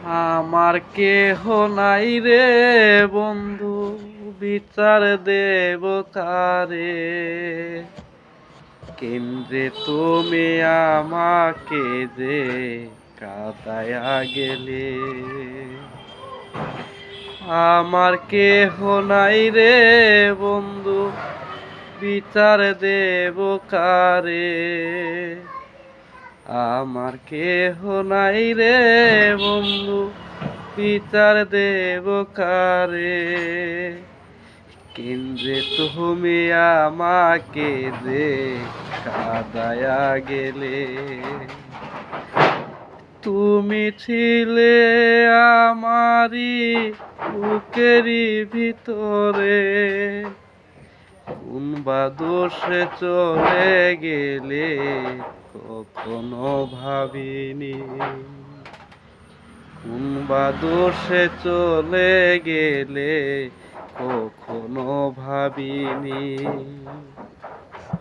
আমার কেহ নাই রে বন্ধু, বিচার দেব কারে? কেন্দ্রে তুমি আমাকে যে কাঁদায়া গেলে। আমার কেহ নাই রে বন্ধু, বিচার দেব কারে? আমার কেহ নাই রে বন্ধু, বিচার দেব কারে? কেন্দ্রে তুমি আমাকে যে কাঁদায়া গেলে। তুমি ছিলে আমারি বুকেরই ভিতরে, কোন বা দোষে চলে গেলে কখনো ভাবিনি। কোন বা দোষে চলে গেলে কখনো ভাবিনি।